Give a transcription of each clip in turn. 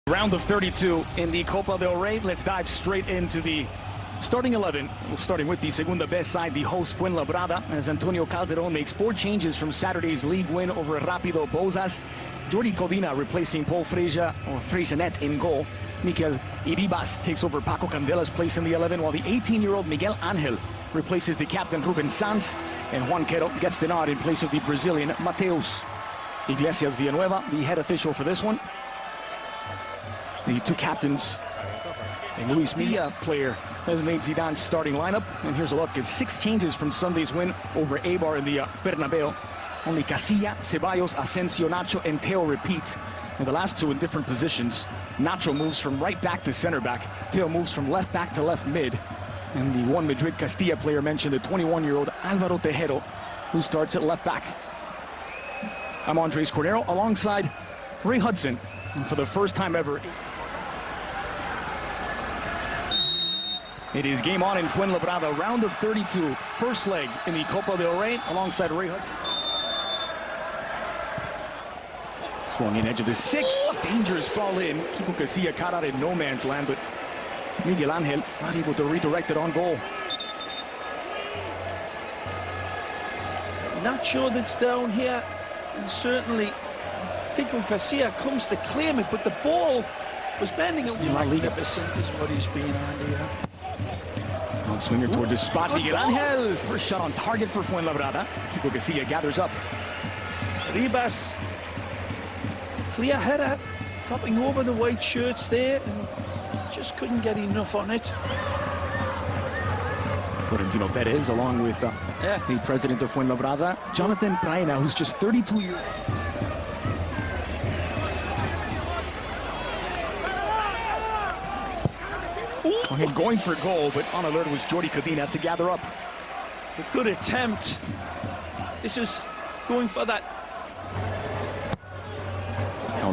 Round of 32 in the Copa del Rey. Let's dive straight into the starting 11. We're starting with the Segunda B side, the host Fuenlabrada, as Antonio Calderon makes 4 changes from Saturday's league win over Rápido Bouzas. Jordi Codina replacing Paul Freixenet in goal. Mikel Iribas takes over Paco Candela's place in the 11, while the 18-year-old Miguel Angel replaces the captain Ruben Sanz, and Juan Quero gets the nod in place of the Brazilian Mateus. Iglesias Villanueva, the head official for this one. The 2 captains, and Luis Milla, player, has made Zidane's starting lineup. And here's a look at 6 changes from Sunday's win over Eibar in the Bernabeu. Only Casilla, Ceballos, Asensio, Nacho, and Teo repeat. And the last 2 in different positions. Nacho moves from right back to center back. Teo moves from left back to left mid. And the one Madrid Castilla player mentioned, the 21-year-old Álvaro Tejero, who starts at left back. I'm Andres Cordero alongside Ray Hudson. And for the first time ever, it is game on in Fuenlabrada, round of 32, first leg in the Copa del Rey, alongside Ray Hudson. Swung in edge of the 6, dangerous ball in. Kiko Casilla caught out in no man's land, but Miguel Angel not able to redirect it on goal. Not sure that's down here, and certainly Kiko Casilla comes to claim it, but the ball was bending away. Magnificent is what he's been on here. Swinger toward the spot. Miguel Angel, first shot on target for Fuenlabrada. Kiko Casilla gathers up. Ribas, clear header, dropping over the white shirts there, and just couldn't get enough on it. Florentino Perez, along with the president of Fuenlabrada, Jonathan Praena, who's just 32 years old. Going for goal, but on alert was Jordi Codina to gather up. A good attempt. This is going for that.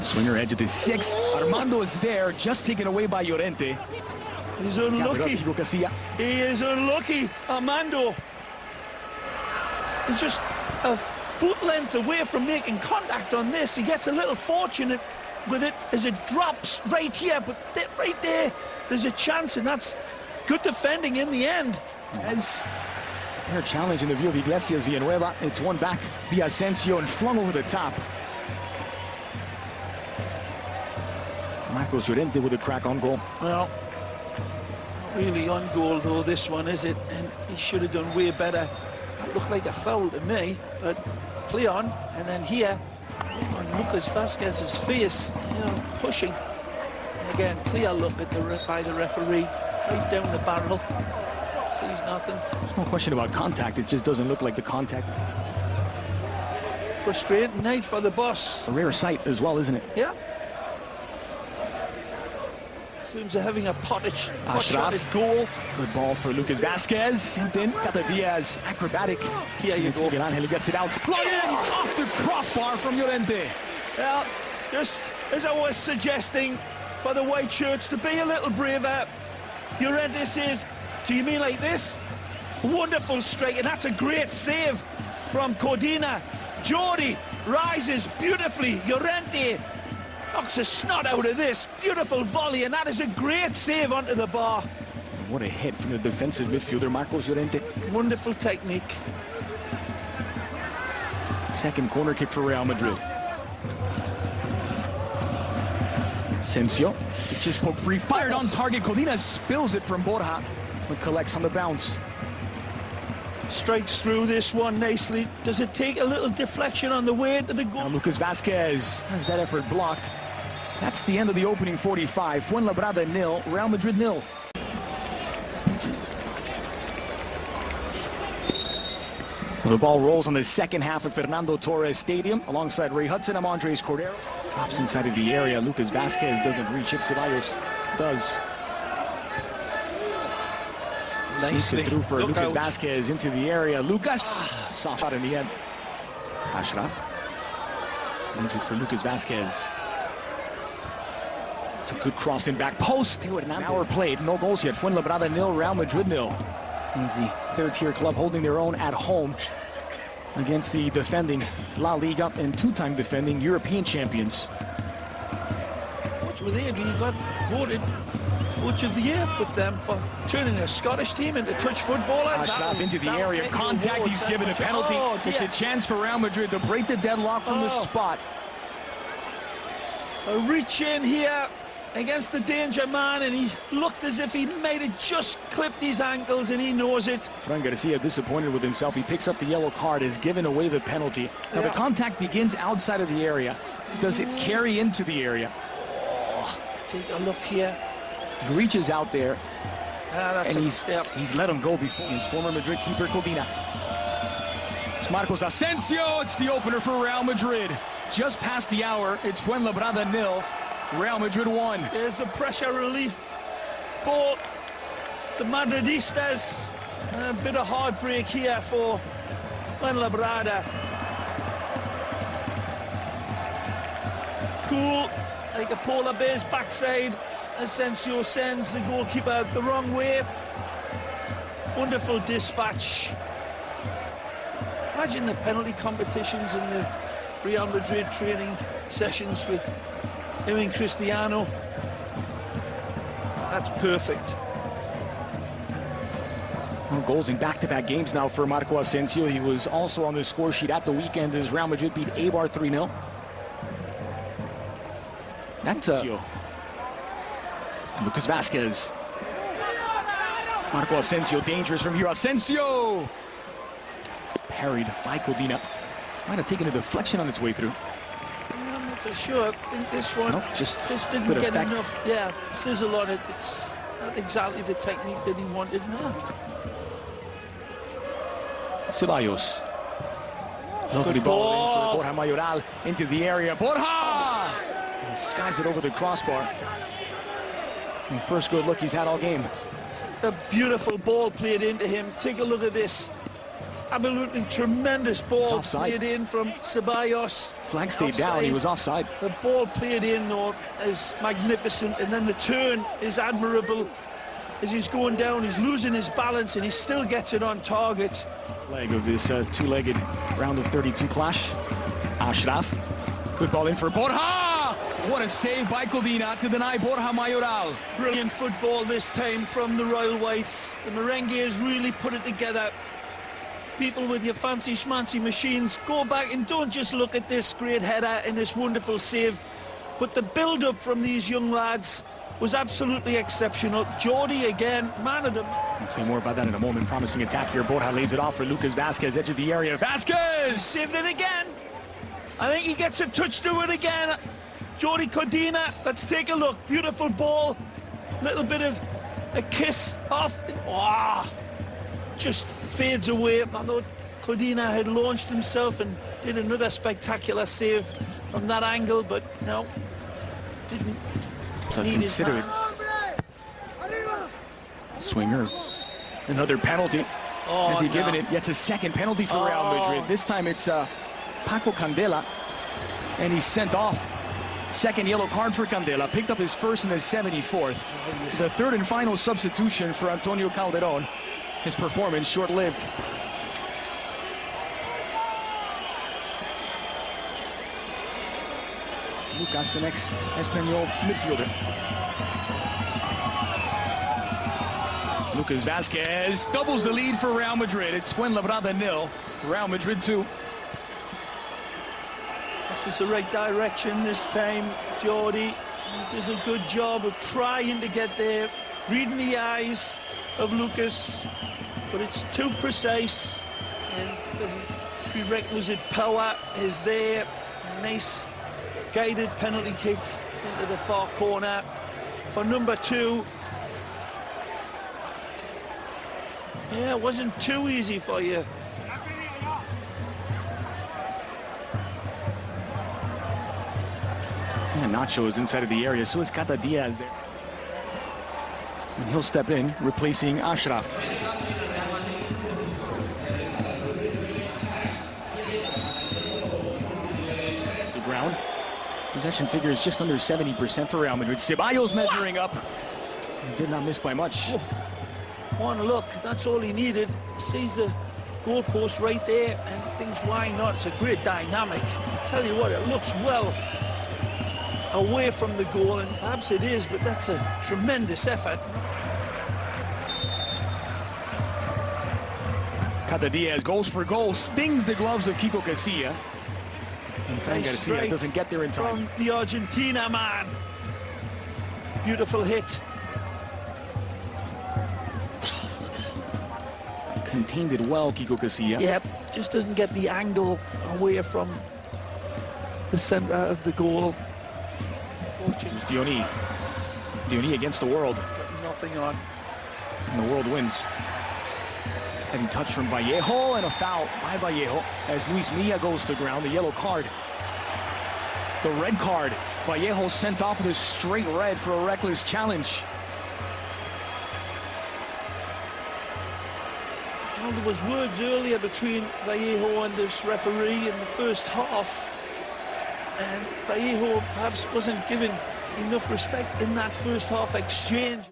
Swinger edge of the 6. Armando is there, just taken away by Llorente. He's unlucky. He is unlucky, Armando. He's just a boot length away from making contact on this. He gets a little fortunate with it as it drops right here, but right there, there's a chance, and that's good defending in the end. As fair challenge in the view of Iglesias Villanueva. It's one back via Asensio and flung over the top. Marcos Llorente with a crack on goal. Well, not really on goal though, this one, is it? And he should have done way better. That looked like a foul to me, but play on. And then here, on Lucas Vazquez's face, pushing. And again, clear look at by the referee, right down the barrel. Sees nothing. There's no question about contact, it just doesn't look like the contact. Frustrating night for the boss. A rare sight as well, isn't it? Yeah. In terms of having a pot-shotted goal. Good ball for Lucas Vazquez. Sent in. Cata Diaz, acrobatic. Here you go. Miguel Angel gets it out. Flung in off the crossbar from Llorente. Well, just as I was suggesting for the white shirts to be a little braver, Llorente says, do you mean like this? Wonderful strike, and that's a great save from Codina. Jordi rises beautifully. Llorente knocks a snot out of this. Beautiful volley, and that is a great save onto the bar. What a hit from the defensive midfielder, Marcos Llorente. Wonderful technique. Second corner kick for Real Madrid. Asensio, just poked free, fired on target. Codina spills it from Borja, but collects on the bounce. Strikes through this one nicely. Does it take a little deflection on the way to the goal? Now Lucas Vazquez has that effort blocked. That's the end of the opening 45. Fuenlabrada 0, Real Madrid 0. The ball rolls on the second half of Fernando Torres Stadium. Alongside Ray Hudson, I'm Andres Cordero. Drops inside of the area. Lucas Vazquez doesn't reach it. Ceballos does. Nicely through for Lucas Vazquez into the area. Lucas, soft out in the end. Ashraf leaves it for Lucas Vazquez. It's a good cross in back post. An hour played, no goals yet. Fuenlabrada 0, Real Madrid 0. He's the third-tier club holding their own at home against the defending La Liga and 2-time defending European champions. with Adrian. He got voted Coach of the Year with them for turning a Scottish team into touch footballers. Ashraf into the area. Contact, he's given a penalty. Oh, it's a chance for Real Madrid to break the deadlock from the spot. A reach in here against the danger man, and he looked as if he might have just clipped his ankles, and he knows it. Fran Garcia disappointed with himself. He picks up the yellow card, has given away the penalty. Now the contact begins outside of the area. Does it carry into the area? Oh, take a look here. He reaches out there, and he's let him go before. It's former Madrid keeper Codina. It's Marcos Asensio. It's the opener for Real Madrid. Just past the hour, it's Fuenlabrada 0, Real Madrid 1. There's a pressure relief for the Madridistas. A bit of heartbreak here for Fuenlabrada. Cool, like a polar bear's backside. Asensio sends the goalkeeper the wrong way. Wonderful dispatch. Imagine the penalty competitions in the Real Madrid training sessions with him and Cristiano. That's perfect. Well, goals in back-to-back games now for Marco Asensio. He was also on the score sheet at the weekend as Real Madrid beat Eibar 3-0. That's Lucas Vazquez. Marco Asensio, dangerous from here. Asensio! Parried by Codina. Might have taken a deflection on its way through. I'm not so sure. I think this one just didn't get enough sizzle on it. It's not exactly the technique that he wanted. No. Ceballos. Lovely ball in for Borja Mayoral into the area. Borja! He skies it over the crossbar. And first good look he's had all game. A beautiful ball played into him. Take a look at this. Absolutely tremendous ball played in from Ceballos. Flag stayed down, he was offside. The ball played in, though, is magnificent, and then the turn is admirable. As he's going down, he's losing his balance, and he still gets it on target. Leg of this two-legged round of 32 clash. Ashraf. Good ball in for Borja! What a save by Codina to deny Borja Mayoral. Brilliant football this time from the Royal Whites. The Merengues really put it together. People with your fancy schmancy machines, go back and don't just look at this great header and this wonderful save, but the build-up from these young lads was absolutely exceptional. Jordi again, man of the... I'll tell you more about that in a moment. Promising attack here. Borja lays it off for Lucas Vazquez, edge of the area. Vazquez! Saved it again. I think he gets a touch to it again. Jordi Codina, let's take a look. Beautiful ball. Little bit of a kiss off. Just fades away. I thought Codina had launched himself and did another spectacular save from that angle, but no, didn't. So consider it. Swinger. Another penalty. Has he given it? It's a second penalty for Real Madrid. This time it's Paco Candela, and he's sent off. Second yellow card for Candela. Picked up his first in the 74th. The third and final substitution for Antonio Calderon. His performance short-lived. Lucas, the next Espanyol midfielder. Lucas Vazquez doubles the lead for Real Madrid. It's Fuenlabrada 0, Real Madrid 2. This is the right direction this time. Jordi does a good job of trying to get there, reading the eyes of Lucas, but it's too precise, and the prerequisite power is there. A nice guided penalty kick into the far corner for number 2. Yeah, it wasn't too easy for you. Yeah, Nacho is inside of the area, so is Cata Diaz there. And he'll step in, replacing Ashraf. The ground. Possession figure is just under 70% for Real Madrid. Ceballos measuring up. He did not miss by much. One look, that's all he needed. Sees the goalpost right there and thinks, why not? It's a great dynamic. I tell you what, it looks well. away from the goal, and perhaps it is, but that's a tremendous effort. Cata Diaz goes for goal, stings the gloves of Kiko Casilla. And Fran Garcia doesn't get there in time. From the Argentina man. Beautiful hit. Contained it well, Kiko Casilla. Yep, just doesn't get the angle away from the centre of the goal. It's Diony. Diony against the world. Got nothing on. And the world wins. Heavy touch from Vallejo and a foul by Vallejo as Luis Milla goes to ground. The yellow card. The red card. Vallejo sent off with a straight red for a reckless challenge. Well, there was words earlier between Vallejo and this referee in the first half, and Vallejo perhaps wasn't given enough respect in that first half exchange.